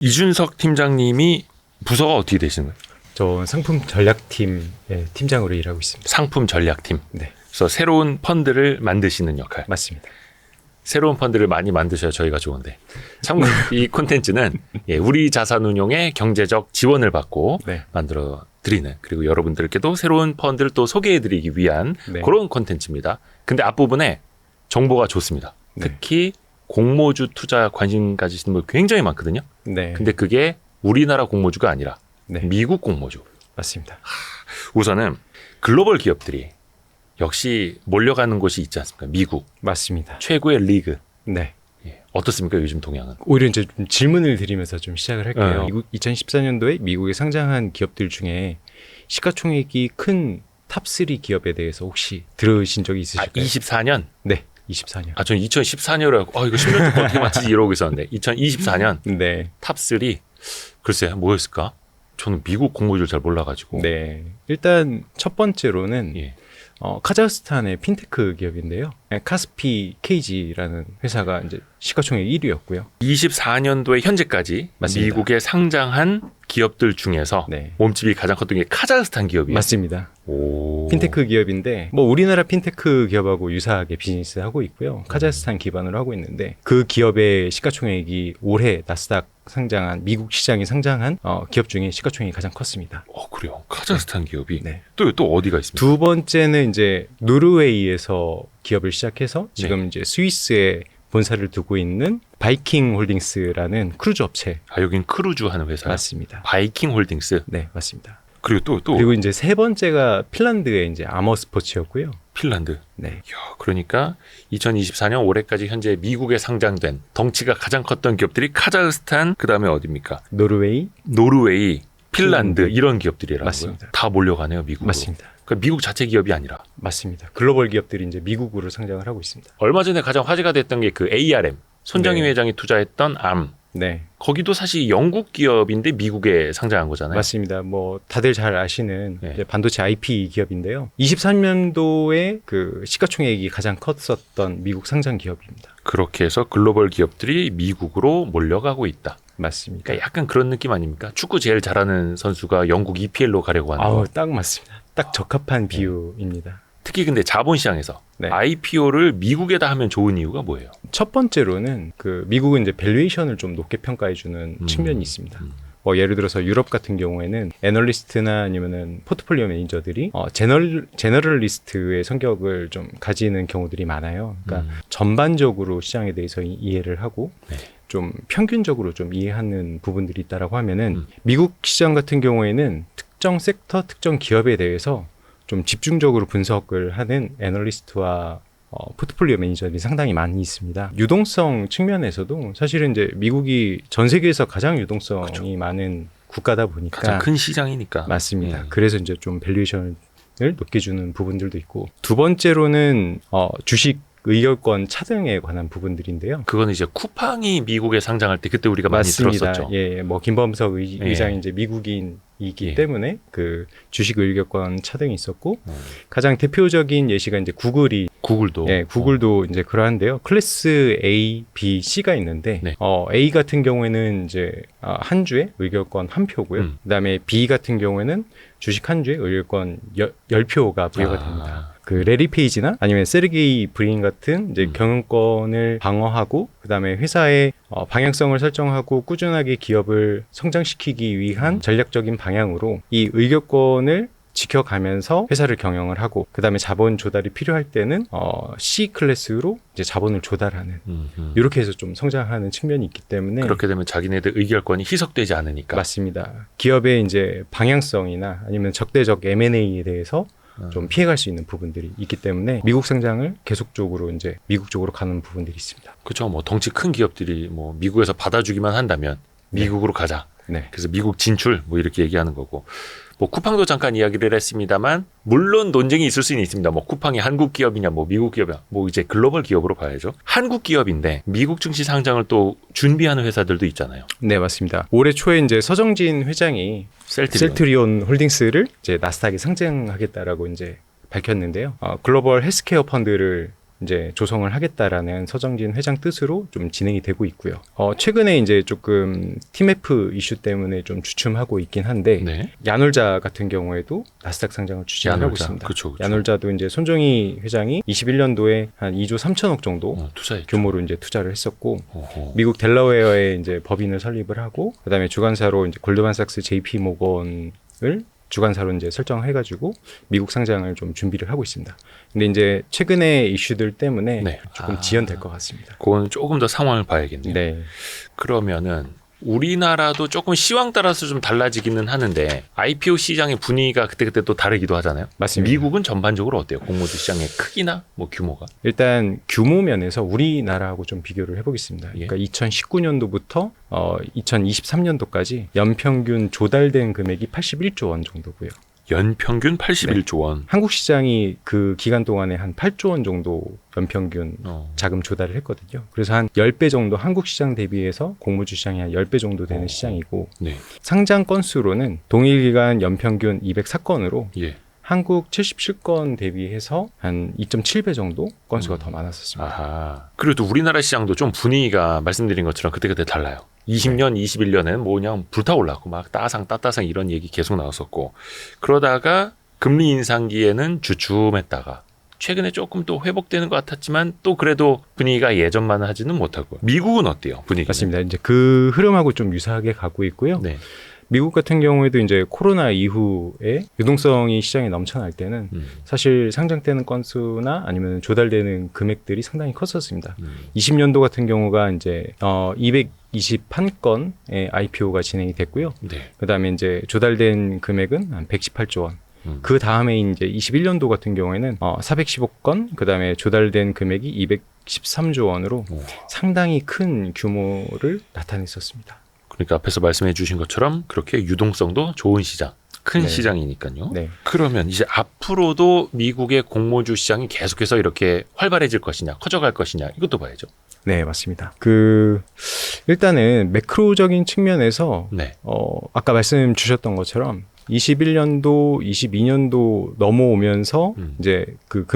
이준석 팀장님이 부서가 어떻게 되시는 거예요? 저 상품 전략팀의 팀장으로 일하고 있습니다. 상품 전략팀. 네, 그래서 새로운 펀드를 만드시는 역할. 맞습니다. 새로운 펀드를 많이 만드셔야 저희가 좋은데. 참고로 이 콘텐츠는 우리 자산운용의 경제적 지원을 받고 네. 만들어 드리는, 그리고 여러분들께도 새로운 펀드를 또 소개해 드리기 위한 네. 그런 콘텐츠입니다. 근데 앞부분에 정보가 좋습니다. 네. 특히 공모주 투자 관심 가지시는 분 굉장히 많거든요. 네, 근데 그게 우리나라 공모주가 아니라 네. 미국 공모주. 맞습니다. 우선은 글로벌 기업들이 역시 몰려가는 곳이 있지 않습니까? 미국 맞습니다. 최고의 리그. 네. 어떻습니까? 요즘 동향은? 오히려 이제 좀 질문을 드리면서 좀 시작을 할게요. 네. 2014년도에 미국에 상장한 기업들 중에 시가총액이 큰 탑3 기업에 대해서 혹시 들으신 적이 있으실까요? 24년? 네, 24년. 저는 2014년이라고 이거 10년 동안 어떻게 맞히지 이러고 있었는데 2024년 네, 탑3 글쎄요, 뭐였을까? 저는 미국 공모주를 잘 몰라가지고. 네. 일단 첫 번째로는 예. 카자흐스탄의 핀테크 기업인데요. 카스피 KG라는 회사가 이제 시가총액 1위였고요. 24년도에 현재까지 맞습니다. 미국에 상장한 기업들 중에서 네, 몸집이 가장 컸던 게 카자흐스탄 기업이에요. 맞습니다. 오. 핀테크 기업인데 뭐 우리나라 핀테크 기업하고 유사하게 비즈니스 하고 있고요. 카자흐스탄 기반으로 하고 있는데 그 기업의 시가총액이 올해 나스닥 상장한 미국 시장에 상장한 기업 중에 시가총액이 가장 컸습니다. 그래요. 카자흐스탄 기업이. 네. 또 어디가 있습니까? 두 번째는 이제 노르웨이에서 기업을 시작해서 지금 이제 스위스에 본사를 두고 있는 바이킹 홀딩스라는 크루즈 업체. 여긴 크루즈 하는 회사요. 맞습니다. 바이킹 홀딩스. 네, 맞습니다. 그리고 또 그리고 이제 세 번째가 핀란드의 이제 아머 스포츠였고요. 핀란드. 네. 그러니까 2024년 올해까지 현재 미국에 상장된 덩치가 가장 컸던 기업들이 카자흐스탄, 그다음에 어디입니까? 노르웨이. 노르웨이, 핀란드 이런 기업들이라고요. 맞습니다. 다 몰려가네요, 미국으로. 맞습니다. 그러니까 미국 자체 기업이 아니라. 맞습니다. 글로벌 기업들이 이제 미국으로 상장을 하고 있습니다. 얼마 전에 가장 화제가 됐던 게 그 ARM, 손정희 네. 회장이 투자했던 암. 네, 거기도 사실 영국 기업인데 미국에 상장한 거잖아요. 맞습니다. 뭐 다들 잘 아시는 네. 이제 반도체 IP 기업인데요. 23년도에 그 시가총액이 가장 컸었던 미국 상장 기업입니다. 그렇게 해서 글로벌 기업들이 미국으로 몰려가고 있다. 맞습니다. 그러니까 약간 그런 느낌 아닙니까? 축구 제일 잘하는 선수가 영국 EPL로 가려고 하는 거. 딱 맞습니다. 딱 적합한 비유입니다. 특히 근데 자본시장에서 네. IPO를 미국에다 하면 좋은 이유가 뭐예요? 첫 번째로는 그 미국은 이제 밸류에이션을 좀 높게 평가해주는 측면이 있습니다. 뭐 예를 들어서 유럽 같은 경우에는 애널리스트나 아니면은 포트폴리오 매니저들이 제너럴리스트의 성격을 좀 가지는 경우들이 많아요. 그러니까 전반적으로 시장에 대해서 이해를 하고 네. 좀 평균적으로 좀 이해하는 부분들이 있다라고 하면은 미국 시장 같은 경우에는 특정 섹터, 특정 기업에 대해서 좀 집중적으로 분석을 하는 애널리스트와 포트폴리오 매니저들이 상당히 많이 있습니다. 유동성 측면에서도 사실은 이제 미국이 전 세계에서 가장 유동성이 그렇죠. 많은 국가다 보니까 가장 큰 시장이니까. 맞습니다. 예. 그래서 이제 좀 밸류에이션을 높게 주는 부분들도 있고, 두 번째로는 주식 의결권 차등에 관한 부분들인데요. 그거는 이제 쿠팡이 미국에 상장할 때 그때 우리가 많이 들었었죠. 예, 뭐 김범석 의장이 이제 미국인이기 예. 때문에 그 주식 의결권 차등이 있었고, 가장 대표적인 예시가 이제 구글도. 구글도 이제 그러한데요. 클래스 A, B, C가 있는데 네. A 같은 경우에는 이제 한 주에 의결권 한 표고요. 그다음에 B 같은 경우에는 주식 한 주에 의결권 10표가 부여가 됩니다. 그 레리 페이지나 아니면 세르게이 브린 같은 이제 경영권을 방어하고 그다음에 회사의 방향성을 설정하고 꾸준하게 기업을 성장시키기 위한 전략적인 방향으로 이 의결권을 지켜가면서 회사를 경영을 하고 그다음에 자본 조달이 필요할 때는 C 클래스로 이제 자본을 조달하는 이렇게 해서 좀 성장하는 측면이 있기 때문에 그렇게 되면 자기네들 의결권이 희석되지 않으니까. 맞습니다. 기업의 이제 방향성이나 아니면 적대적 M&A에 대해서 좀 피해갈 수 있는 부분들이 있기 때문에 미국 상장을 계속적으로 이제 미국 쪽으로 가는 부분들이 있습니다. 그렇죠. 뭐 덩치 큰 기업들이 뭐 미국에서 받아주기만 한다면 미국으로 가자. 네. 그래서 미국 진출 뭐 이렇게 얘기하는 거고. 뭐 쿠팡도 잠깐 이야기를 했습니다만 물론 논쟁이 있을 수는 있습니다. 뭐 쿠팡이 한국 기업이냐 뭐 미국 기업이냐 뭐 이제 글로벌 기업으로 봐야죠. 한국 기업인데 미국 증시 상장을 또 준비하는 회사들도 있잖아요. 네, 맞습니다. 올해 초에 이제 서정진 회장이 셀트리온 홀딩스를 이제 나스닥에 상장하겠다라고 이제 밝혔는데요. 글로벌 헬스케어 펀드를 이제 조성을 하겠다라는 서정진 회장 뜻으로 좀 진행이 되고 있고요. 최근에 이제 조금 TMF 이슈 때문에 좀 주춤하고 있긴 한데 네. 야놀자 같은 경우에도 나스닥 상장을 추진하고 야놀자. 있습니다. 그쵸. 야놀자도 이제 손정희 회장이 21년도에 한 2조 3천억 정도 투자했죠. 규모로 이제 투자를 했었고 어허. 미국 델러웨어에 이제 법인을 설립을 하고 그다음에 주관사로 이제 골드만삭스 JP 모건을 주관사로 이제 설정해가지고 미국 상장을 좀 준비를 하고 있습니다. 근데 이제 최근에 이슈들 때문에 네. 조금 지연될 것 같습니다. 그건 조금 더 상황을 봐야겠네요. 네, 그러면은 우리나라도 조금 시황 따라서 좀 달라지기는 하는데 IPO 시장의 분위기가 그때그때 또 다르기도 하잖아요. 맞습니다. 미국은 전반적으로 어때요? 공모주 시장의 크기나 뭐 규모가? 일단 규모 면에서 우리나라하고 좀 비교를 해보겠습니다. 예. 그러니까 2019년도부터 2023년도까지 연평균 조달된 금액이 81조 원 정도고요. 연평균 81조 원. 한국 시장이 그 기간 동안에 한 8조 원 정도 연평균 자금 조달을 했거든요. 그래서 한 10배 정도 한국 시장 대비해서 공모주 시장이 한 10배 정도 되는 시장이고 네. 상장 건수로는 동일 기간 연평균 204건으로 예. 한국 77건 대비해서 한 2.7배 정도 건수가 더 많았었습니다. 아하. 그리고 또 우리나라 시장도 좀 분위기가 말씀드린 것처럼 그때그때 달라요. 20년, 21년에는 뭐 그냥 불타올랐고 막 따따상 이런 얘기 계속 나왔었고 그러다가 금리 인상기에는 주춤했다가 최근에 조금 또 회복되는 것 같았지만 또 그래도 분위기가 예전만은 하지는 못하고 미국은 어때요? 분위기는? 맞습니다. 이제 그 흐름하고 좀 유사하게 가고 있고요. 네. 미국 같은 경우에도 이제 코로나 이후에 유동성이 시장에 넘쳐날 때는 사실 상장되는 건수나 아니면 조달되는 금액들이 상당히 컸었습니다. 20년도 같은 경우가 이제 221건의 IPO가 진행이 됐고요. 네. 그다음에 이제 조달된 금액은 한 118조 원. 그 다음에 이제 21년도 같은 경우에는 415건, 그다음에 조달된 금액이 213조 원으로 상당히 큰 규모를 나타냈었습니다. 그러니까 앞에서 말씀해 주신 것처럼 그렇게 유동성도 좋은 시장, 큰 네. 시장이니까요. 네. 그러면 이제 앞으로도 미국의 공모주 시장이 계속해서 이렇게 활발해질 것이냐, 커져갈 것이냐 이것도 봐야죠. 네, 맞습니다. 일단은 매크로적인 측면에서 네. 아까 말씀 주셨던 것처럼 21년도, 22년도 넘어오면서 이제 그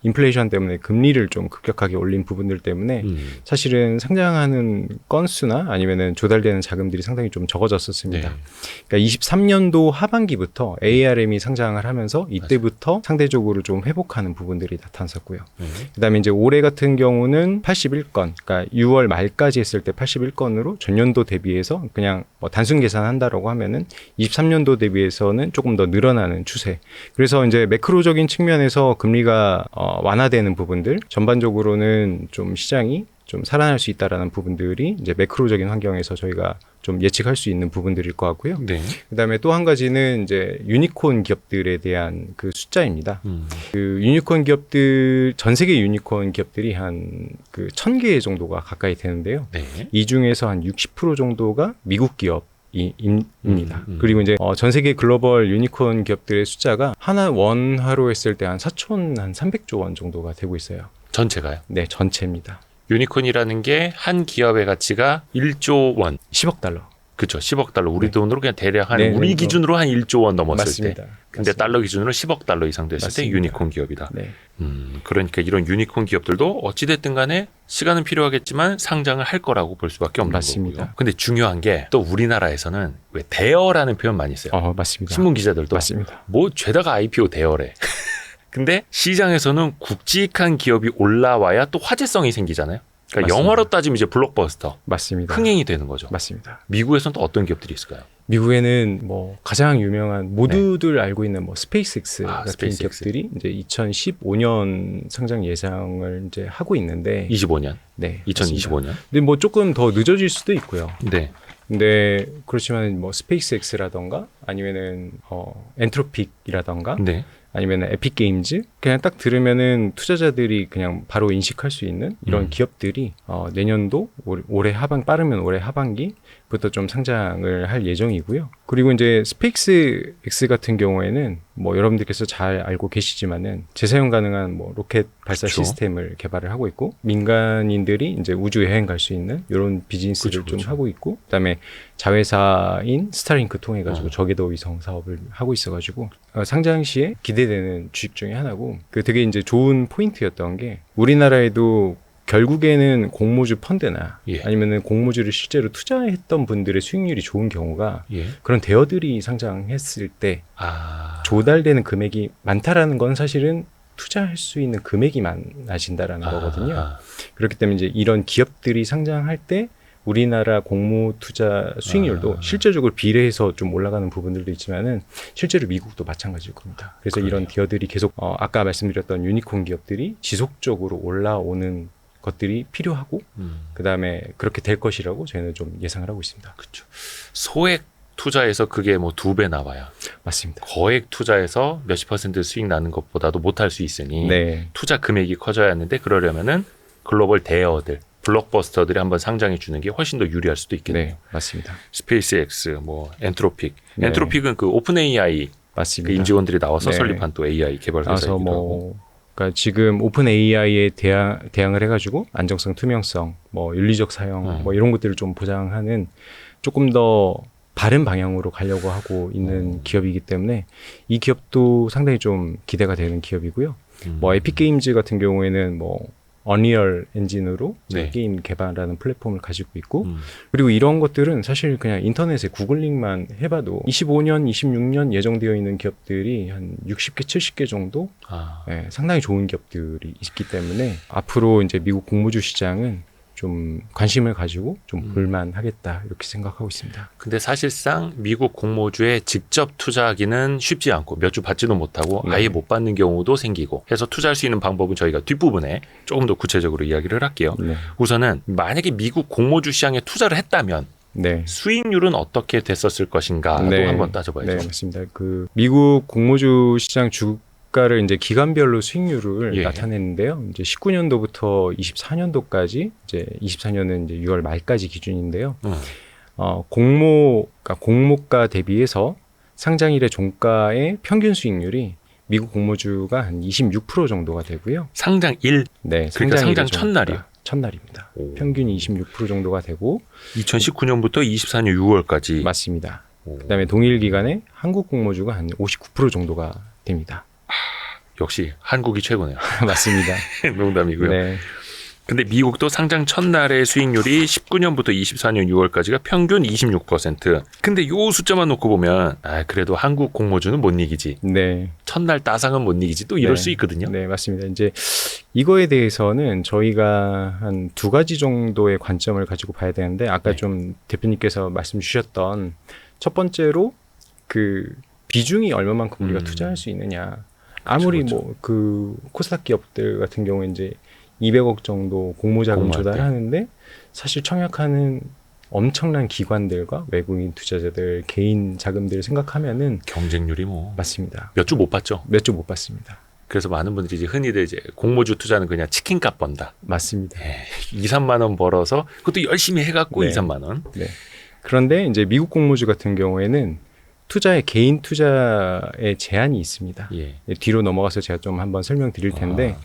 인플레이션 때문에 금리를 좀 급격하게 올린 부분들 때문에 사실은 상장하는 건수나 아니면은 조달되는 자금들이 상당히 좀 적어졌었습니다. 네. 그러니까 23년도 하반기부터 ARM이 상장을 하면서 이때부터 상대적으로 좀 회복하는 부분들이 나타났었고요. 그다음에 이제 올해 같은 경우는 81건, 그러니까 6월 말까지 했을 때 81건으로 전년도 대비해서 그냥 뭐 단순 계산한다라고 하면은 23년도 대비해서는 조금 더 늘어나는 추세. 그래서 이제 매크로적인 측면에서 금리가 완화되는 부분들, 전반적으로는 좀 시장이 좀 살아날 수 있다라는 부분들이 이제 매크로적인 환경에서 저희가 좀 예측할 수 있는 부분들일 것 같고요. 네. 그다음에 또 한 가지는 이제 유니콘 기업들에 대한 그 숫자입니다. 그 유니콘 기업들, 전 세계 유니콘 기업들이 한 그 1,000개 정도가 가까이 되는데요. 네. 이 중에서 한 60% 정도가 미국 기업입니다. 그리고 이제 전 세계 글로벌 유니콘 기업들의 숫자가 원화로 했을 때 한 4,300조 원 정도가 되고 있어요. 전체가요. 네, 전체입니다. 유니콘이라는 게 한 기업의 가치가 1조 원. 10억 달러. 그렇죠. 10억 달러. 우리 네. 돈으로 그냥 대략 한 네, 우리 네, 기준으로 한 1조 원 넘었을 맞습니다. 때. 근데 달러 기준으로 10억 달러 이상 됐을 때 맞습니다. 유니콘 기업이다. 네. 그러니까 이런 유니콘 기업들도 어찌됐든 간에 시간은 필요하겠지만 상장을 할 거라고 볼 수밖에 없는 맞습니다. 거고요. 근데 중요한 게 또 우리나라에서는 왜 대여라는 표현 많이 써요. 맞습니다. 신문 기자들도 맞습니다. 뭐 죄다가 IPO 대여래. 근데 시장에서는 굵직한 기업이 올라와야 또 화제성이 생기잖아요. 그러니까 맞습니다. 영화로 따지면 이제 블록버스터, 맞습니다. 흥행이 되는 거죠. 맞습니다. 미국에서는 또 어떤 기업들이 있을까요? 미국에는 뭐 가장 유명한 모두들 알고 있는 뭐 스페이스X 같은 스페이스X. 기업들이 이제 2015년 상장 예상을 이제 하고 있는데 25년, 네, 2025년. 근데 뭐 조금 더 늦어질 수도 있고요. 네. 근데 그렇지만 뭐 스페이스X라던가 아니면은 엔트로픽이라던가 네. 아니면 에픽 게임즈 그냥 딱 들으면은 투자자들이 그냥 바로 인식할 수 있는 이런 기업들이 내년도 올해 빠르면 올해 하반기부터 좀 상장을 할 예정이고요. 그리고 이제 스페이스X 같은 경우에는 뭐 여러분들께서 잘 알고 계시지만은 재사용 가능한 뭐 로켓 발사 그쵸. 시스템을 개발을 하고 있고 민간인들이 이제 우주 여행 갈 수 있는 이런 비즈니스를 그쵸, 좀 그쵸. 하고 있고 그다음에 자회사인 스타링크 통해 가지고 궤도 위성 사업을 하고 있어가지고 상장 시에 기대되는 주식 중에 하나고 그 되게 이제 좋은 포인트였던 게 우리나라에도 결국에는 공모주 펀드나 예. 아니면은 공모주를 실제로 투자했던 분들의 수익률이 좋은 경우가 예. 그런 대어들이 상장했을 때 아. 조달되는 금액이 많다라는 건 사실은 투자할 수 있는 금액이 많아진다라는 거거든요. 그렇기 때문에 이제 이런 기업들이 상장할 때 우리나라 공모 투자 수익률도 실질적으로 비례해서 좀 올라가는 부분들도 있지만은 실제로 미국도 마찬가지일 겁니다. 그래서 그래요. 이런 기업들이 계속 아까 말씀드렸던 유니콘 기업들이 지속적으로 올라오는 것들이 필요하고 그다음에 그렇게 될 것이라고 저희는 좀 예상을 하고 있습니다. 그렇죠. 소액 투자에서 그게 뭐 2배 나와야 맞습니다. 거액 투자에서 몇십 % 수익 나는 것보다도 못할 수 있으니 네. 투자 금액이 커져야 하는데 그러려면은 글로벌 대어들 블록버스터들이 한번 상장해 주는 게 훨씬 더 유리할 수도 있겠네요. 네, 맞습니다. 스페이스X, 뭐 엔트로픽. 네. 엔트로픽은 그 오픈 AI 맞습니다. 그 임직원들이 나와서 네. 설립한 또 AI 개발 나와서 회사이기도 하고. 뭐 그러니까 지금 오픈 AI에 대항을 해가지고 안정성, 투명성, 뭐 윤리적 사용, 뭐 이런 것들을 좀 보장하는 조금 더 바른 방향으로 가려고 하고 있는 기업이기 때문에 이 기업도 상당히 좀 기대가 되는 기업이고요. 뭐 에픽게임즈 같은 경우에는 뭐 언리얼 엔진으로 네. 게임 개발하는 플랫폼을 가지고 있고 그리고 이런 것들은 사실 그냥 인터넷에 구글링만 해봐도 25년, 26년 예정되어 있는 기업들이 한 60개, 70개 정도 예, 상당히 좋은 기업들이 있기 때문에 앞으로 이제 미국 공모주 시장은 좀 관심을 가지고 좀 볼만하겠다 이렇게 생각하고 있습니다. 근데 사실상 미국 공모주에 직접 투자하기는 쉽지 않고 몇 주 받지도 못하고 네. 아예 못 받는 경우도 생기고 해서 투자할 수 있는 방법은 저희가 뒷부분에 조금 더 구체적으로 이야기를 할게요. 네. 우선은 만약에 미국 공모주 시장에 투자를 했다면 네. 수익률은 어떻게 됐었을 것인가도 네. 한번 따져봐야죠. 네, 맞습니다. 그 미국 공모주 시장 주가를 이제 기간별로 수익률을 예. 나타냈는데요. 이제 19년도부터 24년도까지 이제 24년은 이제 6월 말까지 기준인데요. 그러니까 공모가 대비해서 상장일의 종가의 평균 수익률이 미국 공모주가 한 26% 정도가 되고요. 상장일 네, 그러니까 상장일의 상장 종가, 첫날이요? 첫날입니다. 오. 평균이 26% 정도가 되고 2019년부터 24년 6월까지 맞습니다. 그다음에 동일 기간에 한국 공모주가 한 59% 정도가 됩니다. 역시 한국이 최고네요. 맞습니다. 농담이고요. 네. 근데 미국도 상장 첫날의 수익률이 19년부터 24년 6월까지가 평균 26%. 근데 요 숫자만 놓고 보면 그래도 한국 공모주는 못 이기지. 네. 첫날 따상은 못 이기지. 또 이럴 네. 수 있거든요. 네, 맞습니다. 이제 이거에 대해서는 저희가 한 두 가지 정도의 관점을 가지고 봐야 되는데 아까 네. 좀 대표님께서 말씀 주셨던 첫 번째로 그 비중이 얼마만큼 우리가 투자할 수 있느냐. 아무리 그렇죠. 뭐 그 코스닥 기업들 같은 경우에 이제 200억 정도 공모자금 공모할 때. 조달하는데 사실 청약하는 엄청난 기관들과 외국인 투자자들 개인 자금들을 생각하면은 경쟁률이 뭐 맞습니다. 몇 주 못 받죠. 몇 주 못 받습니다. 그래서 많은 분들이 이제 흔히들 이제 공모주 투자는 그냥 치킨값 번다. 맞습니다. 2, 3만 원 벌어서 그것도 열심히 해갖고 네. 2, 3만 원. 네. 그런데 이제 미국 공모주 같은 경우에는 개인 투자에 제한이 있습니다. 예. 뒤로 넘어가서 제가 좀 한번 설명드릴 텐데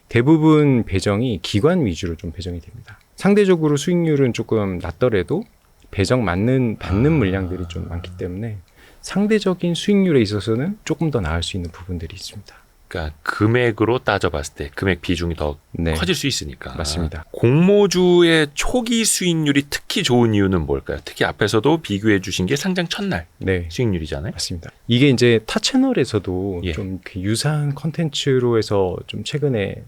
대부분 배정이 기관 위주로 좀 배정이 됩니다. 상대적으로 수익률은 조금 낮더라도 받는 물량들이 좀 많기 때문에 상대적인 수익률에 있어서는 조금 더 나을 수 있는 부분들이 있습니다. 그러니까 금액으로 따져봤을 때 금액 비중이 더 네. 커질 수 있으니까. 맞습니다. 공모주의 초기 수익률이 특히 좋은 이유는 뭘까요? 특히 앞에서도 비교해 주신 게 상장 첫날 네. 수익률이잖아요. 맞습니다. 이게 이제 타 채널에서도 예. 좀 그 유사한 컨텐츠로 해서 좀 최근에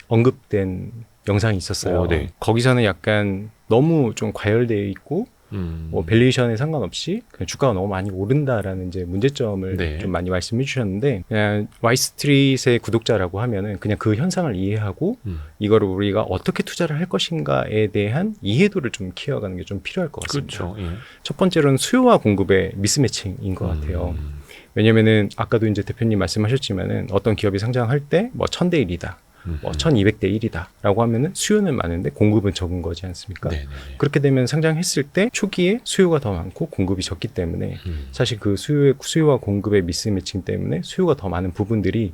언급된 영상이 있었어요. 네. 거기서는 약간 너무 좀 과열되어 있고 뭐 밸류에이션에 상관없이 그냥 주가가 너무 많이 오른다라는 이제 문제점을 네. 좀 많이 말씀해 주셨는데 그냥 와이스트릿의 구독자라고 하면은 그냥 그 현상을 이해하고 이거를 우리가 어떻게 투자를 할 것인가에 대한 이해도를 좀 키워가는 게 좀 필요할 것 같습니다. 그렇죠. 예. 첫 번째로는 수요와 공급의 미스매칭인 것 같아요. 왜냐면은 아까도 이제 대표님 말씀하셨지만은 어떤 기업이 상장할 때 뭐 1000대 1이다. 뭐 1200대 1이다 라고 하면은 수요는 많은데 공급은 적은 거지 않습니까? 네네네. 그렇게 되면 상장했을 때 초기에 수요가 더 많고 공급이 적기 때문에 사실 그 수요와 공급의 미스매칭 때문에 수요가 더 많은 부분들이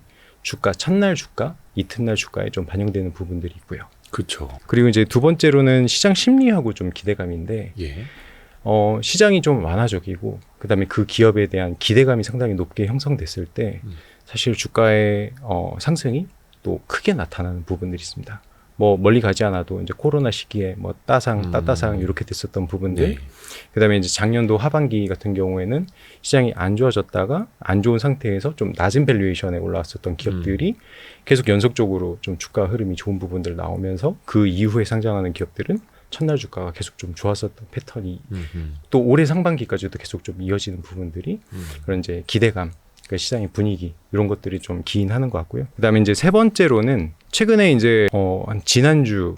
첫날 주가, 이튿날 주가에 좀 반영되는 부분들이 있고요. 그렇죠. 그리고 이제 두 번째로는 시장 심리하고 좀 기대감인데 예. 시장이 좀 완화적이고 그다음에 그 기업에 대한 기대감이 상당히 높게 형성됐을 때 사실 주가의 상승이 또 크게 나타나는 부분들이 있습니다. 뭐 멀리 가지 않아도 이제 코로나 시기에 뭐 따따상 이렇게 됐었던 부분들, 네. 그다음에 이제 작년도 하반기 같은 경우에는 시장이 안 좋아졌다가 안 좋은 상태에서 좀 낮은 밸류에이션에 올라왔었던 기업들이 계속 연속적으로 좀 주가 흐름이 좋은 부분들 나오면서 그 이후에 상장하는 기업들은 첫날 주가가 계속 좀 좋았었던 패턴이 또 올해 상반기까지도 계속 좀 이어지는 부분들이 그런 이제 기대감, 그 시장의 분위기 이런 것들이 좀 기인하는 것 같고요. 그다음에 이제 세 번째로는 최근에 이제 한 지난주에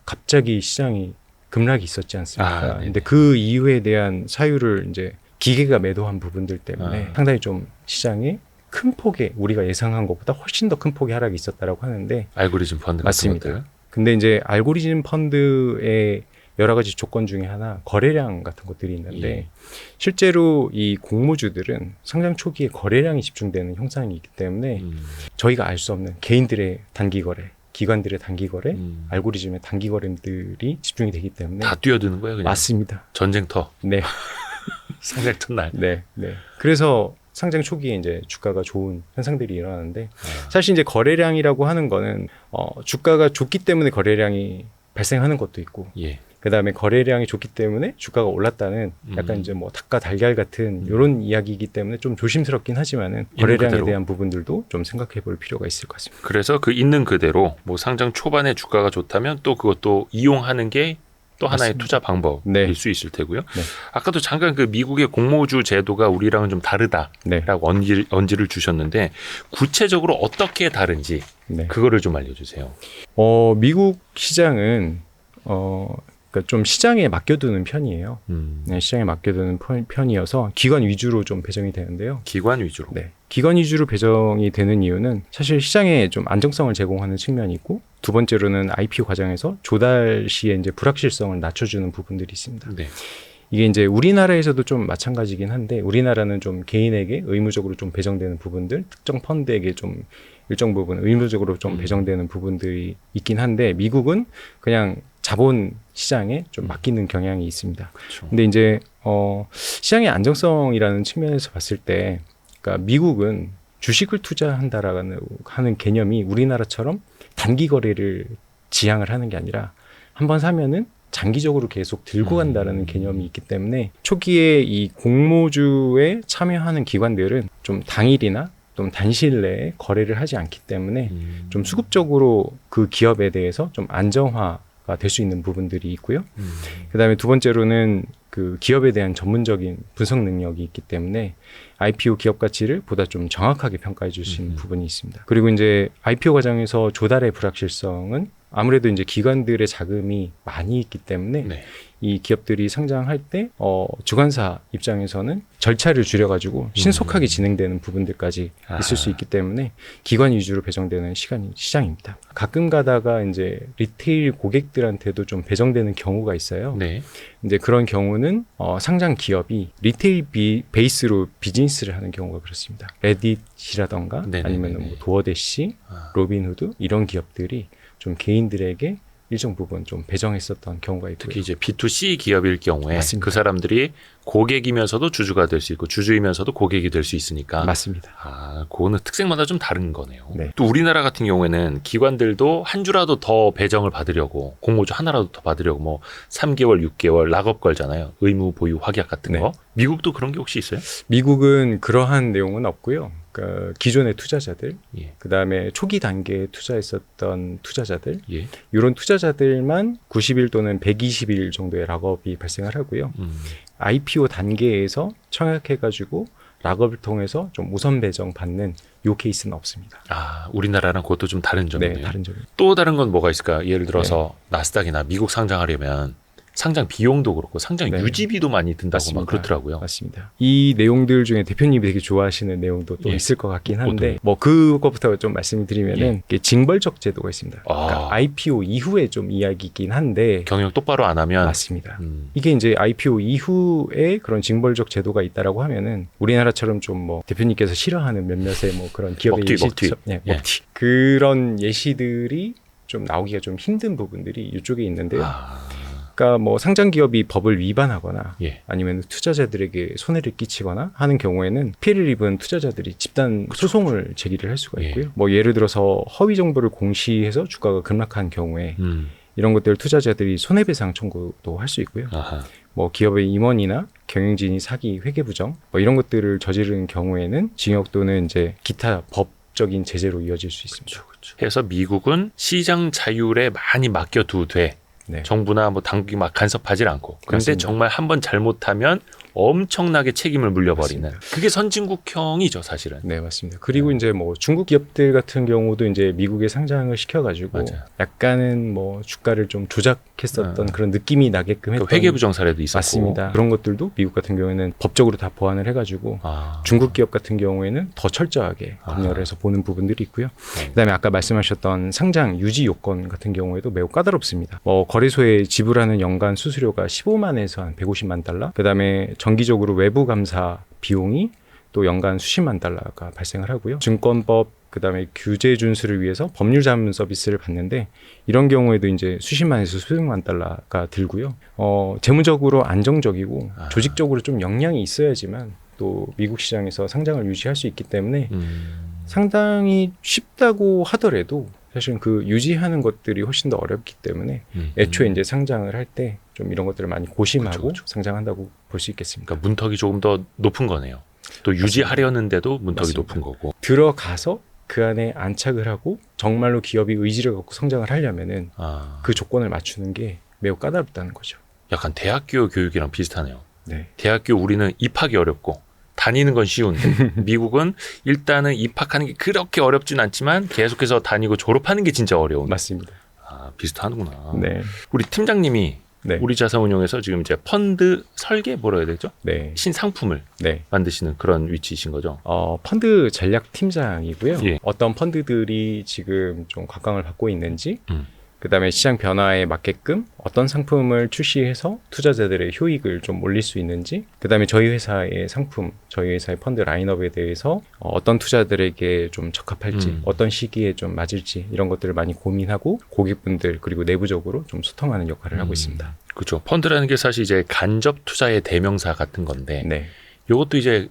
갑자기 시장이 급락이 있었지 않습니까? 근데 그 이유에 대한 사유를 이제 기계가 매도한 부분들 때문에 상당히 좀 시장에 큰 폭의 우리가 예상한 것보다 훨씬 더 큰 폭의 하락이 있었다라고 하는데 알고리즘 펀드 맞습니다. 같은 것들. 근데 이제 알고리즘 펀드의 여러 가지 조건 중에 하나 거래량 같은 것들이 있는데 예. 실제로 이 공모주들은 상장 초기에 거래량이 집중되는 형상이 있기 때문에 저희가 알 수 없는 개인들의 단기 거래, 기관들의 단기 거래, 알고리즘의 단기 거래들이 집중이 되기 때문에 다 뛰어드는 거예요, 그냥. 맞습니다. 전쟁터. 네, 상장 첫날. 네. 그래서 상장 초기에 이제 주가가 좋은 현상들이 일어나는데 사실 이제 거래량이라고 하는 거는 주가가 좋기 때문에 거래량이 발생하는 것도 있고 예. 그다음에 거래량이 좋기 때문에 주가가 올랐다는 약간 이제 뭐 닭과 달걀 같은 이런 이야기이기 때문에 좀 조심스럽긴 하지만은 거래량에 그대로. 대한 부분들도 좀 생각해 볼 필요가 있을 것 같습니다. 그래서 그 있는 그대로 뭐 상장 초반에 주가가 좋다면 또 그것도 이용하는 게 또 하나의 맞습니다. 투자 방법일 네. 수 있을 테고요. 네. 아까도 잠깐 그 미국의 공모주 제도가 우리랑은 좀 다르다라고 네. 언지를 주셨는데 구체적으로 어떻게 다른지 네. 그거를 좀 알려주세요. 미국 시장은 그러니까 좀 시장에 맡겨두는 편이에요. 네, 시장에 맡겨두는 편이어서 기관 위주로 좀 배정이 되는데요. 기관 위주로. 네. 기관 위주로 배정이 되는 이유는 사실 시장에 좀 안정성을 제공하는 측면이 있고 두 번째로는 IPO 과정에서 조달 시에 이제 불확실성을 낮춰주는 부분들이 있습니다. 네. 이게 이제 우리나라에서도 좀 마찬가지긴 한데 우리나라는 좀 개인에게 의무적으로 좀 배정되는 부분들, 특정 펀드에게 좀 일정 부분 의무적으로 좀 배정되는 부분들이 있긴 한데 미국은 그냥 자본 시장에 좀 맡기는 경향이 있습니다. 그렇죠. 근데 이제 시장의 안정성이라는 측면에서 봤을 때 그러니까 미국은 주식을 투자한다라는 하는 개념이 우리나라처럼 단기 거래를 지향을 하는 게 아니라 한번 사면은 장기적으로 계속 들고 간다라는 개념이 있기 때문에 초기에 이 공모주에 참여하는 기관들은 좀 당일이나 좀 단시일 내에 거래를 하지 않기 때문에 좀 수급적으로 그 기업에 대해서 좀 안정화가 될 수 있는 부분들이 있고요. 그다음에 두 번째로는 그 기업에 대한 전문적인 분석 능력이 있기 때문에 IPO 기업 가치를 보다 좀 정확하게 평가해 줄 수 있는 부분이 있습니다. 그리고 이제 IPO 과정에서 조달의 불확실성은 아무래도 이제 기관들의 자금이 많이 있기 때문에 네. 이 기업들이 상장할 때 주관사 입장에서는 절차를 줄여가지고 신속하게 진행되는 부분들까지 있을 수 있기 때문에 기관 위주로 배정되는 시장입니다. 가끔 가다가 이제 리테일 고객들한테도 좀 배정되는 경우가 있어요. 네. 이제 그런 경우는 상장 기업이 리테일 베이스로 비즈니스를 하는 경우가 그렇습니다. 레딧이라던가 아니면 뭐 도어대시, 로빈후드 이런 기업들이 좀 개인들에게 일정 부분 좀 배정했었던 경우가 있고요. 특히 이제 B2C 기업일 경우에 맞습니다. 그 사람들이 고객이면서도 주주가 될 수 있고 주주이면서도 고객이 될 수 있으니까. 맞습니다. 그거는 특색마다 좀 다른 거네요. 네. 또 우리나라 같은 경우에는 기관들도 한 주라도 더 배정을 받으려고 공모주 하나라도 더 받으려고 뭐 3개월, 6개월 락업 걸잖아요. 의무 보유 확약 같은 네. 거. 미국도 그런 게 혹시 있어요? 미국은 그러한 내용은 없고요. 그러니까 기존의 투자자들, 예. 그다음에 초기 단계에 투자했었던 투자자들, 예. 이런 투자자들만 90일 또는 120일 정도의 락업이 발생을 하고요. IPO 단계에서 청약해가지고 락업을 통해서 좀 우선 배정 받는 요 케이스는 없습니다. 우리나라랑 그것도 좀 다른 점이네요. 네, 다른 점이. 또 다른 건 뭐가 있을까? 예를 들어서 나스닥이나 미국 상장하려면 상장 비용도 그렇고 상장 네. 유지비도 많이 든다고 맞습니다. 막 그렇더라고요. 맞습니다. 이 내용들 중에 대표님이 되게 좋아하시는 내용도 또 예. 있을 것 같긴 한데 어떤? 뭐 그것부터 좀 말씀드리면은 이게 징벌적 제도가 있습니다. 그러니까 아. IPO 이후에 좀 이야기이긴 한데 경영 똑바로 안 하면 맞습니다. 이게 이제 IPO 이후에 그런 징벌적 제도가 있다라고 하면은 우리나라처럼 좀 뭐 대표님께서 싫어하는 몇몇의 뭐 그런 기업의 먹튀. 네, 예. 먹튀. 그런 예시들이 좀 나오기가 좀 힘든 부분들이 이쪽에 있는데요. 그러니까 뭐 상장 기업이 법을 위반하거나 예. 아니면 투자자들에게 손해를 끼치거나 하는 경우에는 피해를 입은 투자자들이 집단 소송을 제기를 할 수가 있고요. 뭐 예를 들어서 허위 정보를 공시해서 주가가 급락한 경우에 이런 것들 투자자들이 손해배상 청구도 할 수 있고요. 아하. 뭐 기업의 임원이나 경영진이 사기, 회계부정 뭐 이런 것들을 저지른 경우에는 징역 또는 이제 기타 법적인 제재로 이어질 수 있습니다. 해서 미국은 시장 자율에 많이 맡겨두되 네. 정부나 뭐 당국이 막 간섭하지 않고. 근데 맞습니다. 정말 한번 잘못하면 엄청나게 책임을 물려버리는. 맞습니다. 그게 선진국형이죠, 사실은. 네, 맞습니다. 그리고 이제 뭐 중국 기업들 같은 경우도 이제 미국에 상장을 시켜가지고 맞아요. 약간은 뭐 주가를 좀 조작했었던 그런 느낌이 나게끔 했던. 그 회계부정 사례도 있었고. 맞습니다. 그런 것들도 미국 같은 경우에는 법적으로 다 보완을 해가지고 아. 중국 기업 같은 경우에는 더 철저하게 검열을 해서 보는 부분들이 있고요. 그다음에 아까 말씀하셨던 상장 유지 요건 같은 경우에도 매우 까다롭습니다. 뭐 거래소에 지불하는 연간 수수료가 15만에서 한 150만 달러. 그다음에 정기적으로 외부 감사 비용이 또 연간 수십만 달러가 발생을 하고요. 증권법 그다음에 규제 준수를 위해서 법률 자문 서비스를 받는데 이런 경우에도 이제 수십만에서 수백만 달러가 들고요. 재무적으로 안정적이고 조직적으로 좀 역량이 있어야지만 또 미국 시장에서 상장을 유지할 수 있기 때문에 상당히 쉽다고 하더라도 사실은 그 유지하는 것들이 훨씬 더 어렵기 때문에 애초에 이제 상장을 할 때 좀 이런 것들을 많이 고심하고 그렇죠. 상장한다고 볼 수 있겠습니다. 그러니까 문턱이 조금 더 높은 거네요. 또 유지하려는데도 문턱이 맞습니다. 높은 거고. 들어가서 그 안에 안착을 하고 정말로 기업이 의지를 갖고 성장을 하려면은 그 조건을 맞추는 게 매우 까다롭다는 거죠. 약간 대학교 교육이랑 비슷하네요. 네. 대학교 우리는 입학이 어렵고 다니는 건 쉬운데 미국은 일단은 입학하는 게 그렇게 어렵진 않지만 계속해서 다니고 졸업하는 게 진짜 어려운. 맞습니다. 아, 비슷하는구나. 네. 우리 팀장님이 네. 우리 자산운용에서 지금 이제 펀드 설계 뭐라 해야 되죠? 네. 신상품을 네. 만드시는 그런 위치이신 거죠? 펀드 전략 팀장이고요. 예. 어떤 펀드들이 지금 좀 각광을 받고 있는지, 그다음에 시장 변화에 맞게끔 어떤 상품을 출시해서 투자자들의 효익을 좀 올릴 수 있는지, 그다음에 저희 회사의 상품, 저희 회사의 펀드 라인업에 대해서 어떤 투자들에게 좀 적합할지, 어떤 시기에 좀 맞을지 이런 것들을 많이 고민하고 고객분들 그리고 내부적으로 좀 소통하는 역할을 하고 있습니다. 그렇죠. 펀드라는 게 사실 이제 간접 투자의 대명사 같은 건데, 네, 이것도 이제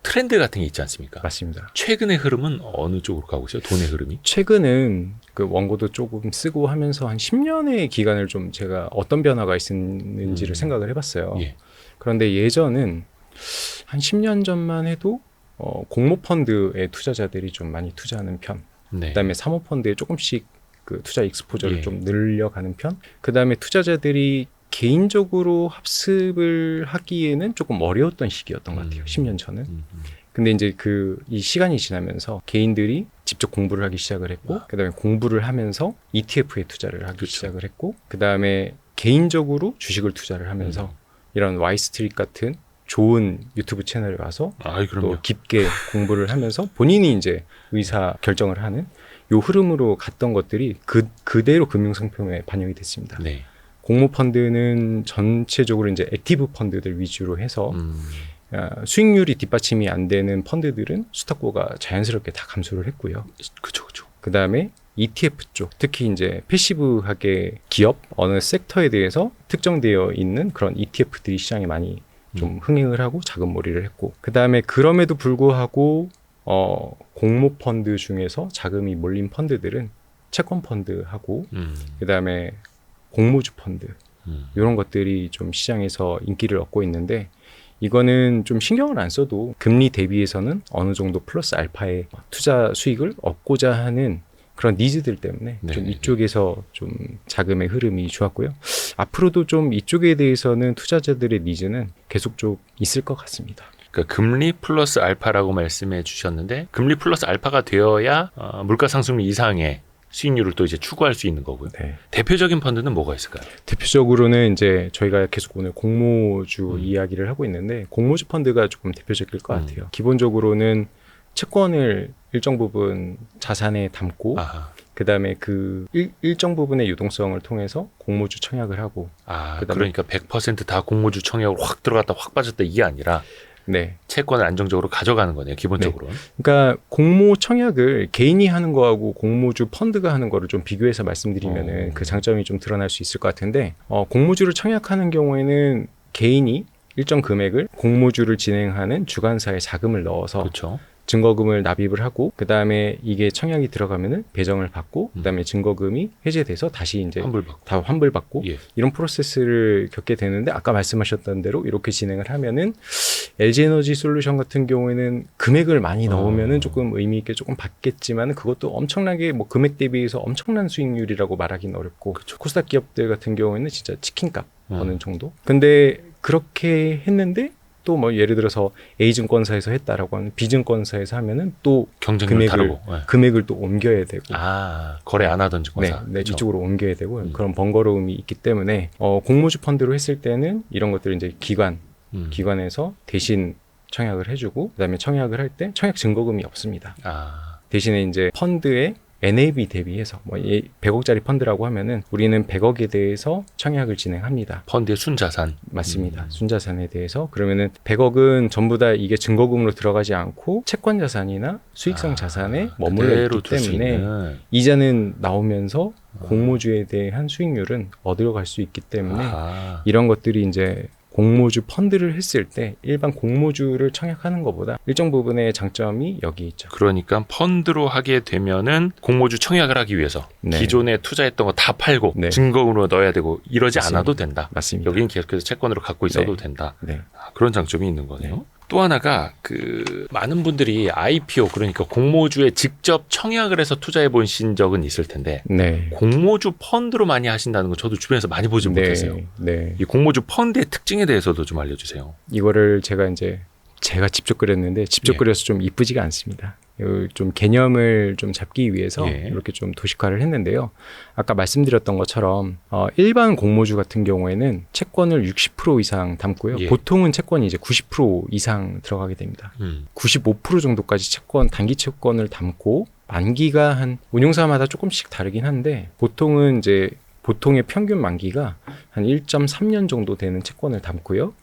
트렌드 같은 게 있지 않습니까? 맞습니다. 최근의 흐름은 어느 쪽으로 가고 있어요? 돈의 흐름이? 최근은 그 원고도 조금 쓰고 하면서 한 10년의 기간을 좀 제가 어떤 변화가 있었는지를 생각을 해봤어요. 예. 그런데 예전은 한 10년 전만 해도 공모펀드에 투자자들이 좀 많이 투자하는 편, 네. 그다음에 사모펀드에 조금씩 그 투자 익스포저를 예. 좀 늘려가는 편, 그다음에 투자자들이 개인적으로 합습을 하기에는 조금 어려웠던 시기였던 것 같아요. 10년 전은. 근데 이제 이 시간이 지나면서 개인들이 직접 공부를 하기 시작을 했고, 그다음에 공부를 하면서 ETF에 투자를 하기 그렇죠. 시작을 했고, 그다음에 개인적으로 주식을 투자를 하면서 이런 와이스트릿 같은 좋은 유튜브 채널에 와서 아이, 그럼요. 또 깊게 공부를 하면서 본인이 이제 의사 결정을 하는 요 흐름으로 갔던 것들이 그대로 금융상품에 반영이 됐습니다. 네. 공모펀드는 전체적으로 이제 액티브 펀드들 위주로 해서 수익률이 뒷받침이 안 되는 펀드들은 수탁고가 자연스럽게 다 감소를 했고요. 그렇죠. 그 다음에 ETF 쪽, 특히 이제 패시브하게 기업 어느 섹터에 대해서 특정되어 있는 그런 ETF들이 시장에 많이 좀 흥행을 하고 자금몰이를 했고, 그 다음에 그럼에도 불구하고 공모펀드 중에서 자금이 몰린 펀드들은 채권펀드하고 그 다음에 공모주 펀드 이런 것들이 좀 시장에서 인기를 얻고 있는데, 이거는 좀 신경을 안 써도 금리 대비해서는 어느 정도 플러스 알파의 투자 수익을 얻고자 하는 그런 니즈들 때문에 좀 이쪽에서 좀 자금의 흐름이 좋았고요. 앞으로도 좀 이쪽에 대해서는 투자자들의 니즈는 계속 좀 있을 것 같습니다. 그러니까 금리 플러스 알파라고 말씀해 주셨는데, 금리 플러스 알파가 되어야 물가 상승률 이상의 수익률을 또 이제 추구할 수 있는 거고요. 네. 대표적인 펀드는 뭐가 있을까요? 대표적으로는 이제 저희가 계속 오늘 공모주 이야기를 하고 있는데, 공모주 펀드가 조금 대표적일 것 같아요. 기본적으로는 채권을 일정 부분 자산에 담고, 그 다음에 그 일정 부분의 유동성을 통해서 공모주 청약을 하고, 그러니까 100% 다 공모주 청약으로 확 들어갔다 확 빠졌다 이게 아니라 네. 채권을 안정적으로 가져가는 거네요. 기본적으로. 그러니까 공모 청약을 개인이 하는 거하고 공모주 펀드가 하는 거를 좀 비교해서 말씀드리면은 그 장점이 좀 드러날 수 있을 것 같은데 공모주를 청약하는 경우에는 개인이 일정 금액을 공모주를 진행하는 주관사에 자금을 넣어서 그렇죠. 증거금을 납입을 하고 그 다음에 이게 청약이 들어가면은 배정을 받고 그 다음에 증거금이 해제돼서 다시 이제 환불받고. 다 환불받고 예. 이런 프로세스를 겪게 되는데 아까 말씀하셨던 대로 이렇게 진행을 하면은 LG에너지 솔루션 같은 경우에는 금액을 많이 넣으면은 조금 의미 있게 조금 받겠지만 그것도 엄청나게 뭐 금액 대비해서 엄청난 수익률이라고 말하기는 어렵고 코스닥 기업들 같은 경우에는 진짜 치킨값 어느 정도. 근데 그렇게 했는데 또 뭐 예를 들어서 A증권사에서 했다라고 하면 B증권사에서 하면은 또 경쟁률 다르고. 네. 금액을 또 옮겨야 되고 거래 안 하던 증권사. 네, 이쪽으로 옮겨야 되고 그런 번거로움이 있기 때문에 공모주 펀드로 했을 때는 이런 것들을 이제 기관에서 대신 청약을 해주고 그다음에 청약을 할 때 청약 증거금이 없습니다. 대신에 이제 펀드의 NAV 대비해서 뭐 100억짜리 펀드라고 하면은 우리는 100억에 대해서 청약을 진행합니다. 펀드의 순자산. 맞습니다. 순자산에 대해서 그러면은 100억은 전부 다 이게 증거금으로 들어가지 않고 채권 자산이나 수익성 자산에 머물러 있기 때문에 이자는 나오면서 공모주에 대한 수익률은 얻어갈 수 있기 때문에 이런 것들이 이제 공모주 펀드를 했을 때 일반 공모주를 청약하는 것보다 일정 부분의 장점이 여기 있죠. 그러니까 펀드로 하게 되면은 공모주 청약을 하기 위해서 기존에 투자했던 거 다 팔고 증거금으로 넣어야 되고 이러지 맞습니다. 않아도 된다. 맞습니다. 여기는 계속해서 채권으로 갖고 있어도 된다. 네. 그런 장점이 있는 거네요. 또 하나가 많은 분들이 IPO 그러니까 공모주에 직접 청약을 해서 투자해 보신 적은 있을 텐데 공모주 펀드로 많이 하신다는 건 저도 주변에서 많이 보지 못했어요. 이 공모주 펀드의 특징에 대해서도 좀 알려주세요. 이거를 제가 직접 그렸는데 직접 그려서 좀 이쁘지가 않습니다. 좀 개념을 좀 잡기 위해서 이렇게 좀 도식화를 했는데요. 아까 말씀드렸던 것처럼 일반 공모주 같은 경우에는 채권을 60% 이상 담고요. 보통은 채권이 이제 90% 이상 들어가게 됩니다. 95% 정도까지 단기 채권을 담고 만기가 한 운용사마다 조금씩 다르긴 한데 보통의 평균 만기가 한 1.3년 정도 되는 채권을 담고요.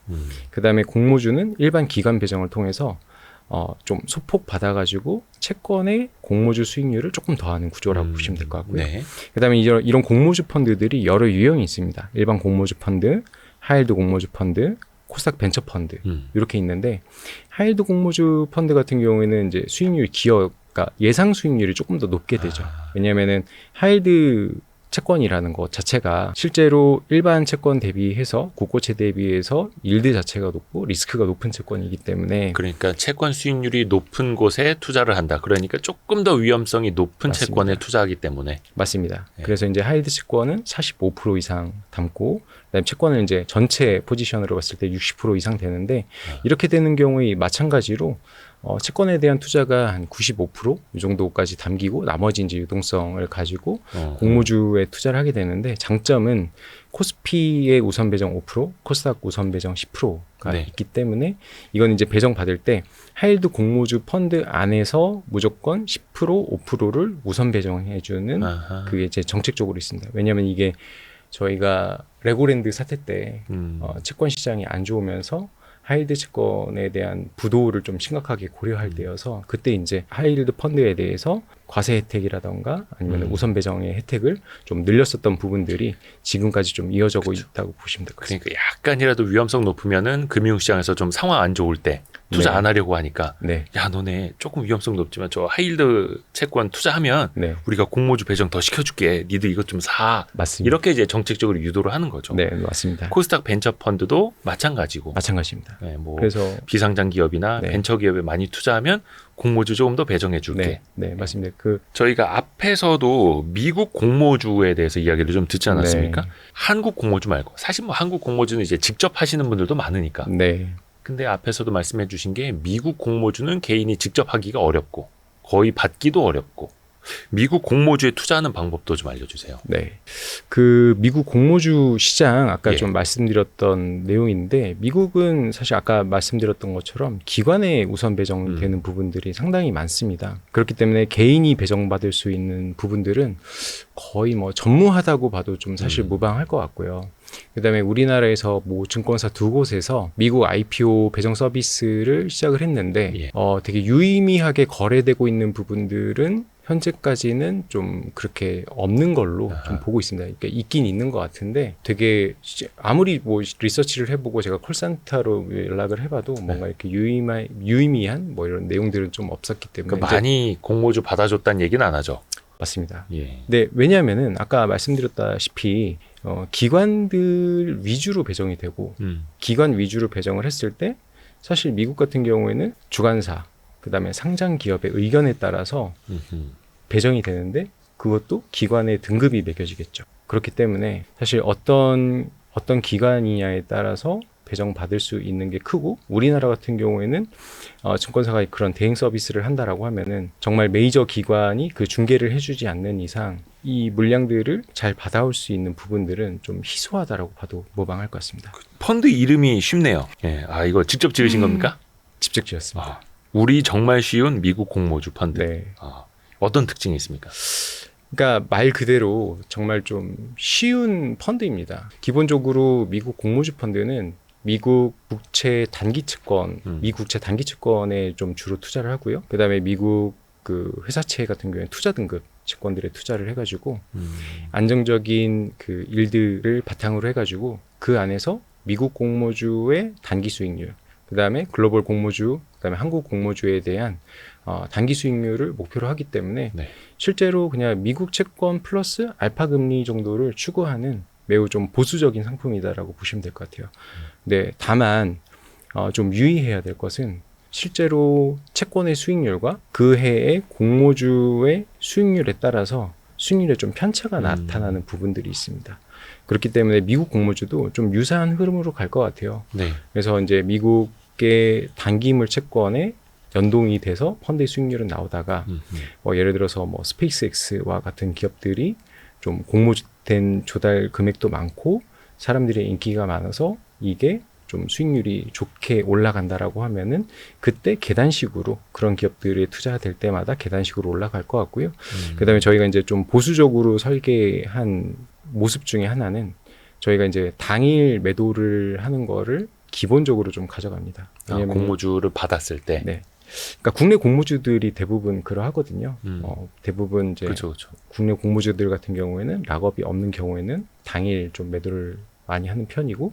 그 다음에 공모주는 일반 기관 배정을 통해서 좀 소폭 받아가지고 채권의 공모주 수익률을 조금 더하는 구조라고 보시면 될 것 같고요. 그 다음에 이런 공모주 펀드들이 여러 유형이 있습니다. 일반 공모주 펀드, 하이힐드 공모주 펀드, 코스닥 벤처 펀드 이렇게 있는데 하이힐드 공모주 펀드 같은 경우에는 이제 그러니까 예상 수익률이 조금 더 높게 되죠. 왜냐하면은 하이힐드 채권이라는 것 자체가 실제로 일반 채권 대비해서 국고채 대비해서 일드 자체가 높고 리스크가 높은 채권이기 때문에 그러니까 채권 수익률이 높은 곳에 투자를 한다. 그러니까 조금 더 위험성이 높은 맞습니다. 채권에 투자하기 때문에 맞습니다. 그래서 이제 하이힐드 채권은 45% 이상 담고 그다음에 채권을 이제 전체 포지션으로 봤을 때 60% 이상 되는데 이렇게 되는 경우에 마찬가지로 채권에 대한 투자가 한 95%이 정도까지 담기고 나머지 이제 유동성을 가지고 공모주에 투자를 하게 되는데 장점은 코스피의 우선 배정 5%, 코스닥 우선 배정 10%가 있기 때문에 이건 이제 배정 받을 때 하이힐드 공모주 펀드 안에서 무조건 10%, 5%를 우선 배정해주는 그게 이제 정책적으로 있습니다. 왜냐하면 이게 저희가 레고랜드 사태 때 채권 시장이 안 좋으면서 하이힐드 채권에 대한 부도를 좀 심각하게 고려할 때여서 그때 이제 하이힐드 펀드에 대해서 과세 혜택이라던가 아니면 우선 배정의 혜택을 좀 늘렸었던 부분들이 지금까지 좀 이어져고 있다고 보시면 될 것 같습니다. 그러니까 약간이라도 위험성 높으면은 금융시장에서 좀 상황 안 좋을 때 투자 안 하려고 하니까 야 너네 조금 위험성 높지만 저 하이힐드 채권 투자하면 우리가 공모주 배정 더 시켜줄게. 니들 이것 좀 사. 맞습니다. 이렇게 이제 정책적으로 유도를 하는 거죠. 네, 맞습니다. 코스닥 벤처 펀드도 마찬가지고. 마찬가지입니다. 뭐 그래서 비상장 기업이나 벤처 기업에 많이 투자하면 공모주 조금 더 배정해 줄게. 네, 맞습니다. 저희가 앞에서도 미국 공모주에 대해서 이야기를 좀 듣지 않았습니까? 한국 공모주 말고 사실 뭐 한국 공모주는 이제 직접 하시는 분들도 많으니까. 근데 앞에서도 말씀해 주신 게 미국 공모주는 개인이 직접 하기가 어렵고 거의 받기도 어렵고 미국 공모주에 투자하는 방법도 좀 알려주세요. 네. 그 미국 공모주 시장 아까 예. 좀 말씀드렸던 내용인데 미국은 사실 아까 말씀드렸던 것처럼 기관에 우선 배정되는 부분들이 상당히 많습니다. 그렇기 때문에 개인이 배정받을 수 있는 부분들은 거의 뭐 전무하다고 봐도 좀 사실 무방할 것 같고요. 그다음에 우리나라에서 뭐 증권사 두 곳에서 미국 IPO 배정 서비스를 시작을 했는데 예. 되게 유의미하게 거래되고 있는 부분들은 현재까지는 좀 그렇게 없는 걸로 좀 보고 있습니다. 그러니까 있긴 있는 것 같은데 되게 아무리 뭐 리서치를 해보고 제가 콜센터로 연락을 해봐도 뭔가 이렇게 유의미한 뭐 이런 내용들은 좀 없었기 때문에 그러니까 많이 공모주 받아줬다는 얘기는 안 하죠. 맞습니다. 예. 네, 왜냐하면은 아까 말씀드렸다시피 기관들 위주로 배정이 되고 기관 위주로 배정을 했을 때 사실 미국 같은 경우에는 주관사 그다음에 상장 기업의 의견에 따라서 배정이 되는데 그것도 기관의 등급이 매겨지겠죠. 그렇기 때문에 사실 어떤 기관이냐에 따라서 배정받을 수 있는 게 크고 우리나라 같은 경우에는 증권사가 그런 대행 서비스를 한다라고 하면은 정말 메이저 기관이 그 중개를 해주지 않는 이상 이 물량들을 잘 받아올 수 있는 부분들은 좀 희소하다라고 봐도 무방할 것 같습니다. 펀드 이름이 쉽네요. 예. 아, 이거 직접 지으신 겁니까? 직접 지었습니다. 아, 우리 정말 쉬운 미국 공모주 펀드. 네. 아, 어떤 특징이 있습니까? 그러니까 말 그대로 정말 좀 쉬운 펀드입니다. 기본적으로 미국 공모주 펀드는 미국 국채 단기 채권, 미국채 단기 채권에 좀 주로 투자를 하고요. 그다음에 미국 그 회사채 같은 경우에 투자 등급 채권들에 투자를 해가지고 안정적인 그 일들을 바탕으로 해가지고 그 안에서 미국 공모주의 단기 수익률, 그다음에 글로벌 공모주, 그다음에 한국 공모주에 대한 단기 수익률을 목표로 하기 때문에 네. 실제로 그냥 미국 채권 플러스 알파 금리 정도를 추구하는 매우 좀 보수적인 상품이다라고 보시면 될 것 같아요. 네, 다만 좀 유의해야 될 것은 실제로 채권의 수익률과 그 해의 공모주의 수익률에 따라서 수익률에 좀 편차가 나타나는 부분들이 있습니다. 그렇기 때문에 미국 공모주도 좀 유사한 흐름으로 갈 것 같아요. 네. 그래서 이제 미국의 단기물 채권에 연동이 돼서 펀드의 수익률은 나오다가 뭐 예를 들어서 뭐 스페이스X와 같은 기업들이 좀 공모된 조달 금액도 많고 사람들의 인기가 많아서 이게 좀 수익률이 좋게 올라간다라고 하면은 그때 계단식으로 그런 기업들에 투자될 때마다 계단식으로 올라갈 것 같고요. 그다음에 저희가 이제 좀 보수적으로 설계한 모습 중에 하나는 저희가 이제 당일 매도를 하는 거를 기본적으로 좀 가져갑니다. 왜냐면 공모주를 받았을 때. 네. 그러니까 국내 공모주들이 대부분 그러하거든요. 대부분 이제 그렇죠. 국내 공모주들 같은 경우에는 락업이 없는 경우에는 당일 좀 매도를 많이 하는 편이고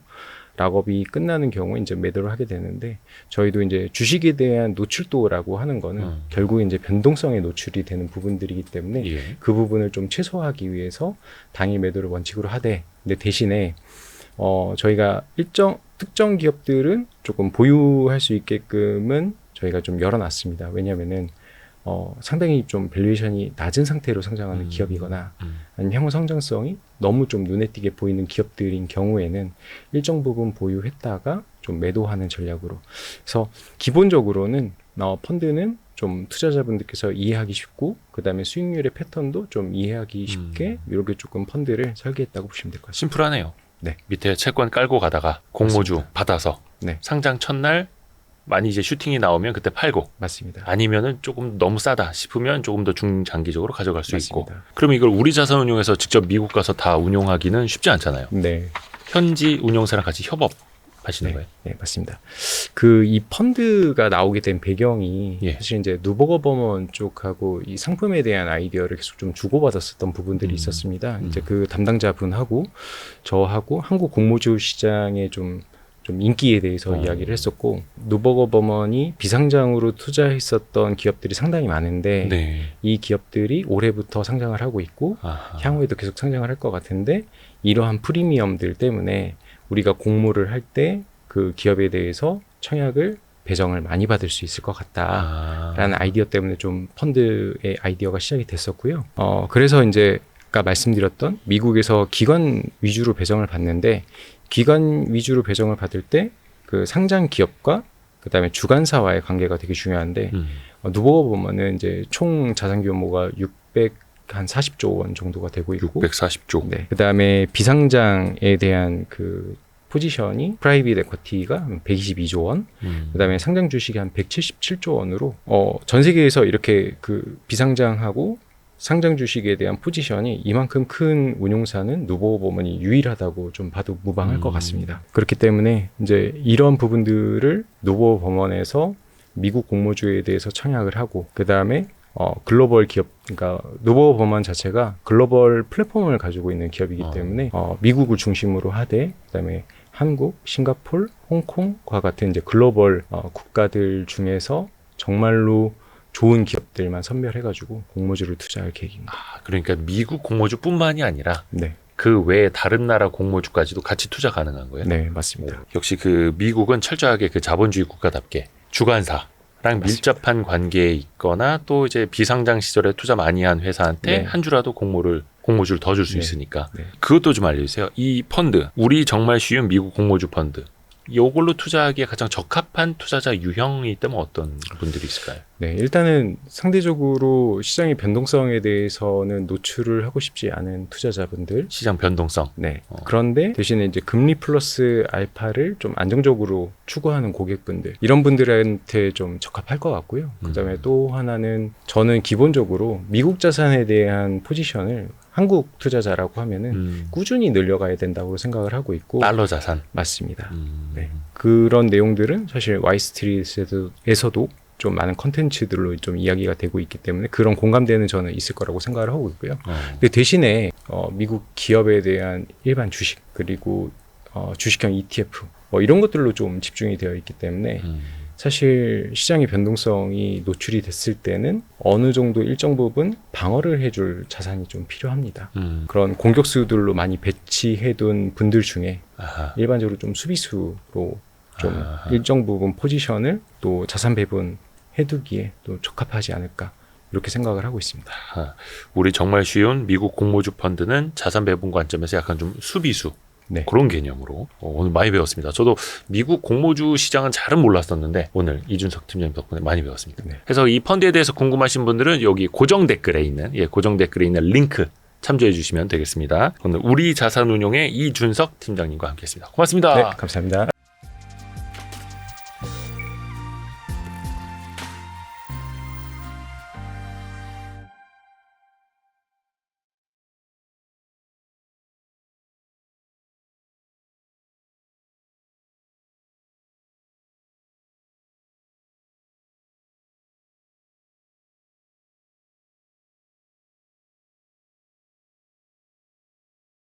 락업이 끝나는 경우에 이제 매도를 하게 되는데 저희도 이제 주식에 대한 노출도라고 하는 거는 결국 이제 변동성에 노출이 되는 부분들이기 때문에 예. 그 부분을 좀 최소화하기 위해서 당일 매도를 원칙으로 하되 근데 대신에 저희가 특정 기업들은 조금 보유할 수 있게끔은 저희가 좀 열어놨습니다. 왜냐하면은 상당히 좀 밸류에이션이 낮은 상태로 상장하는 기업이거나 아니면 향후 성장성이 너무 좀 눈에 띄게 보이는 기업들인 경우에는 일정 부분 보유했다가 좀 매도하는 전략으로. 그래서 기본적으로는 펀드는 좀 투자자분들께서 이해하기 쉽고 그다음에 수익률의 패턴도 좀 이해하기 쉽게 이렇게 조금 펀드를 설계했다고 보시면 될 것 같습니다. 심플하네요. 네. 밑에 채권 깔고 가다가 공모주 맞습니다. 받아서 네. 상장 첫날 많이 이제 슈팅이 나오면 그때 팔고 맞습니다. 아니면은 조금 너무 싸다 싶으면 조금 더 중장기적으로 가져갈 수 있고 맞습니다. 그럼 이걸 우리 자산운용에서 직접 미국 가서 다 운용하기는 쉽지 않잖아요. 네. 현지 운용사랑 같이 협업하시는 거예요? 네, 맞습니다. 이 펀드가 나오게 된 배경이 예. 사실 이제 누버거 버먼 쪽하고 이 상품에 대한 아이디어를 계속 좀 주고받았었던 부분들이 있었습니다. 이제 그 담당자분하고 저하고 한국 공모주 시장의 좀 인기에 대해서 이야기를 했었고 누버거 버먼이 비상장으로 투자했었던 기업들이 상당히 많은데 네. 이 기업들이 올해부터 상장을 하고 있고 아하. 향후에도 계속 상장을 할 것 같은데 이러한 프리미엄들 때문에 우리가 공모를 할 때 그 기업에 대해서 청약을 배정을 많이 받을 수 있을 것 같다라는 아이디어 때문에 좀 펀드의 아이디어가 시작이 됐었고요. 그래서 이제 아까 말씀드렸던 미국에서 기관 위주로 배정을 받는데 기관 위주로 배정을 받을 때 그 상장 기업과 그다음에 주관사와의 관계가 되게 중요한데 누보가 보면은 이제 총 자산 규모가 640조 원 정도가 되고 있고 640조. 네. 그다음에 비상장에 대한 그 포지션이 프라이빗 에쿼티가 122조 원, 그다음에 상장 주식이 한 177조 원으로 전 세계에서 이렇게 그 비상장하고 상장 주식에 대한 포지션이 이만큼 큰 운용사는 누보버먼이 유일하다고 좀 봐도 무방할 것 같습니다. 그렇기 때문에 이제 이런 부분들을 누보버먼에서 미국 공모주에 대해서 청약을 하고 그다음에 글로벌 기업, 그러니까 누보버먼 자체가 글로벌 플랫폼을 가지고 있는 기업이기 때문에 미국을 중심으로 하되 그다음에 한국, 싱가폴, 홍콩과 같은 이제 글로벌 국가들 중에서 정말로 좋은 기업들만 선별해가지고 공모주를 투자할 계획입니다. 그러니까 미국 공모주뿐만이 아니라 네, 그 외에 다른 나라 공모주까지도 같이 투자 가능한 거예요? 네 맞습니다. 역시 그 미국은 철저하게 그 자본주의 국가답게 주관사랑 밀접한 관계에 있거나 또 이제 비상장 시절에 투자 많이 한 회사한테 네. 한 주라도 공모주를 더 줄 수 네. 있으니까 네. 그것도 좀 알려주세요. 이 펀드, 우리 정말 쉬운 미국 공모주 펀드, 요걸로 투자하기에 가장 적합한 투자자 유형이 있다면 어떤 분들이 있을까요? 네, 일단은 상대적으로 시장의 변동성에 대해서는 노출을 하고 싶지 않은 투자자분들. 시장 변동성. 네. 그런데 대신에 이제 금리 플러스 알파를 좀 안정적으로 추구하는 고객분들. 이런 분들한테 좀 적합할 것 같고요. 그다음에 또 하나는 저는 기본적으로 미국 자산에 대한 포지션을 한국 투자자라고 하면은 꾸준히 늘려가야 된다고 생각을 하고 있고. 달러 자산. 맞습니다. 네. 그런 내용들은 사실 와이스트리트에서도 좀 많은 컨텐츠들로 좀 이야기가 되고 있기 때문에 그런 공감대는 저는 있을 거라고 생각을 하고 있고요. 근데 대신에 미국 기업에 대한 일반 주식 그리고 주식형 ETF 이런 것들로 좀 집중이 되어 있기 때문에 사실 시장의 변동성이 노출이 됐을 때는 어느 정도 일정 부분 방어를 해줄 자산이 좀 필요합니다. 그런 공격수들로 많이 배치해둔 분들 중에 일반적으로 좀 수비수로 좀 일정 부분 포지션을 또 자산 배분 해두기에 또 적합하지 않을까 이렇게 생각을 하고 있습니다. 우리 정말 쉬운 미국 공모주 펀드는 자산 배분 관점에서 약간 좀 수비수 네. 그런 개념으로 오늘 많이 배웠습니다. 저도 미국 공모주 시장은 잘은 몰랐었는데 오늘 이준석 팀장님 덕분에 많이 배웠습니다. 네. 그래서 이 펀드에 대해서 궁금하신 분들은 여기 고정 댓글에 있는 링크 참조해 주시면 되겠습니다. 오늘 우리 자산운용의 이준석 팀장님과 함께했습니다. 고맙습니다. 네, 감사합니다.